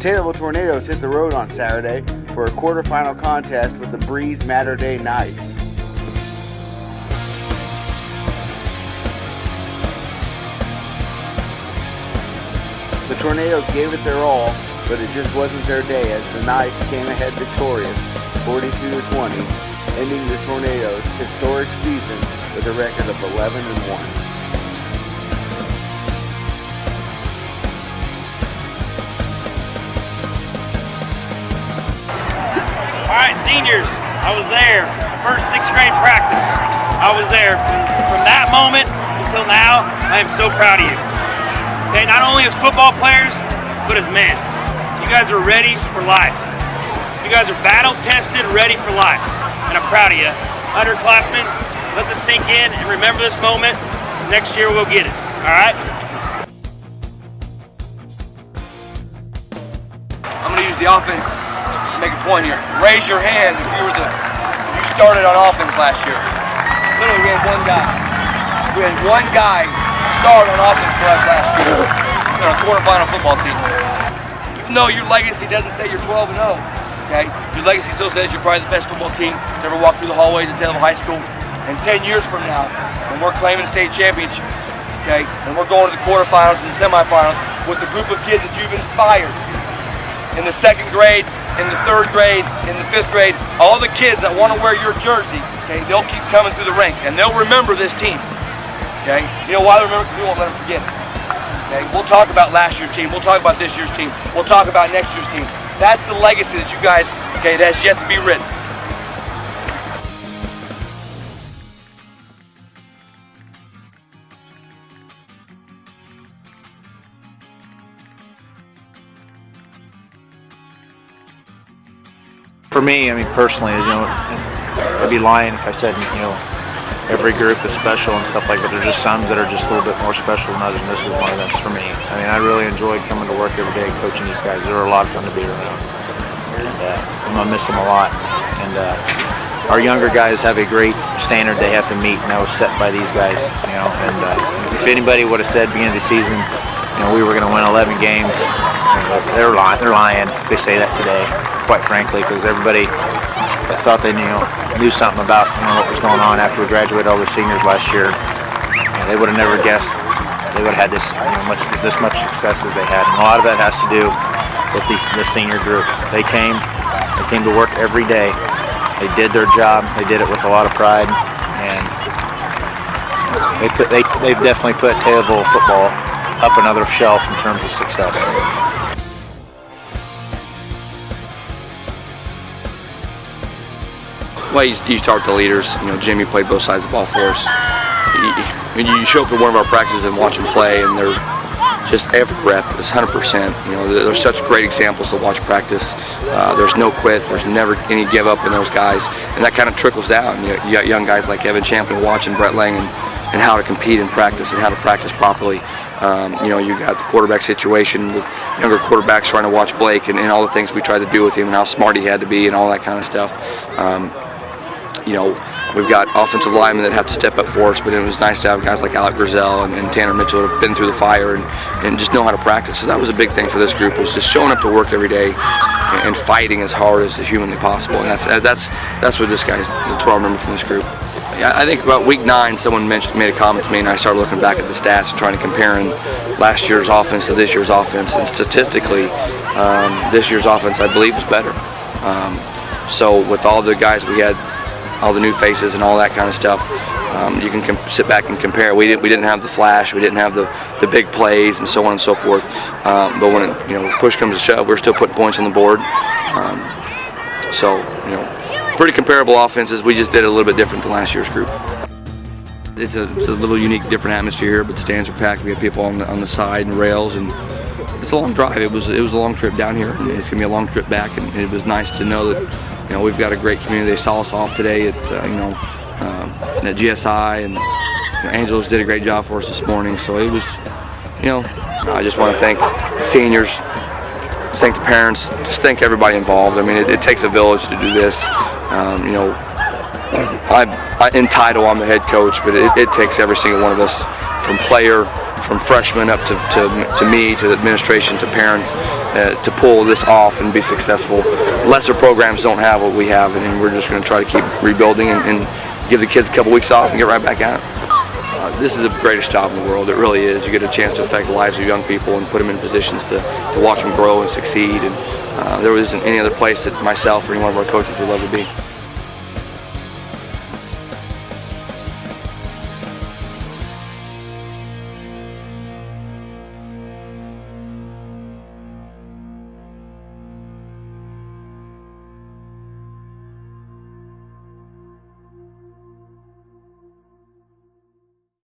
Taylorville Tornadoes hit the road on Saturday for a quarterfinal contest with the Mater Dei Knights. The Tornadoes gave it their all, but it just wasn't their day as the Knights came ahead victorious, 42-20, ending the Tornadoes' historic season with a record of 11-1. All right, seniors, I was there. First 6th grade practice. I was there from that moment until now. I am so proud of you. Okay, not only as football players, but as men. You guys are ready for life. You guys are battle tested, ready for life. And I'm proud of you. Underclassmen, let this sink in and remember this moment. Next year we'll get it. All right? I'm going to use the offense. Make a point here. Raise your hand if you started on offense last year. Literally, we had one guy. We had one guy start on offense for us last year on a quarterfinal football team. Even though your legacy doesn't say you're 12-0, okay? Your legacy still says you're probably the best football team to ever walk through the hallways at Taylorville High School. And 10 years from now, when we're claiming state championships, okay, and we're going to the quarterfinals and the semifinals with a group of kids that you've inspired in the 2nd grade, in the 3rd grade, in the 5th grade, all the kids that want to wear your jersey, okay, they'll keep coming through the ranks and they'll remember this team, okay? You know why they remember? Because we won't let them forget it, okay? We'll talk about last year's team, we'll talk about this year's team, we'll talk about next year's team. That's the legacy that you guys, okay, that's yet to be written. For me, I mean, personally, you know, I'd be lying if I said, you know, every group is special and stuff like that. There's just some that are just a little bit more special than others, and this is one of them for me. I mean, I really enjoyed coming to work every day coaching these guys. They were a lot of fun to be around, and I'm gonna miss them a lot. And our younger guys have a great standard they have to meet, and that was set by these guys, you know. And if anybody would have said beginning of the season, you know, we were going to win 11 games, they're lying if they say that today, quite frankly, because everybody that thought they knew something about what was going on after we graduated all the seniors last year, they would have never guessed they would have had this much success as they had. And a lot of that has to do with this senior group. They came to work every day. They did their job. They did it with a lot of pride, and they've definitely put Taylorville football up another shelf in terms of success. Well, you start with the leaders. You know, Jimmy played both sides of the ball for us. You show up to one of our practices and watch them play, and they're just every rep is 100%. You know, they're such great examples to watch practice. There's no quit. There's never any give up in those guys, and that kind of trickles down. You got young guys like Evan Champion watching Brett Lang and how to compete in practice and how to practice properly. You know, you got the quarterback situation with younger quarterbacks trying to watch Blake and all the things we tried to do with him and how smart he had to be and all that kind of stuff. You know, we've got offensive linemen that have to step up for us, but it was nice to have guys like Alec Grizel and Tanner Mitchell that have been through the fire and just know how to practice. So that was a big thing for this group, was just showing up to work every day and fighting as hard as humanly possible. And that's what that's what I remember from this group. I think about week 9, someone made a comment to me, and I started looking back at the stats, trying to comparing last year's offense to this year's offense. And statistically, this year's offense, I believe, was better. So with all the guys we had, all the new faces and all that kind of stuff, you can sit back and compare. We didn't have the flash, we didn't have the big plays, and so on and so forth. But when push comes to shove, we're still putting points on the board. So pretty comparable offenses. We just did it a little bit different than last year's group. It's a little unique, different atmosphere here, but the stands are packed. We have people on the side and rails, and it's a long drive. It was a long trip down here, and it's gonna be a long trip back. And it was nice to know that we've got a great community. They saw us off today at at GSI, and Angelos did a great job for us this morning. So it was, I just want to thank the seniors, thank the parents, just thank everybody involved. I mean, it takes a village to do this. In title, I'm the head coach, but it takes every single one of us, from player, from freshmen up to me, to the administration, to parents, to pull this off and be successful. Lesser programs don't have what we have, and we're just going to try to keep rebuilding and give the kids a couple weeks off and get right back at it. This is the greatest job in the world. It really is. You get a chance to affect the lives of young people and put them in positions to watch them grow and succeed. And there isn't any other place that myself or any one of our coaches would love to be.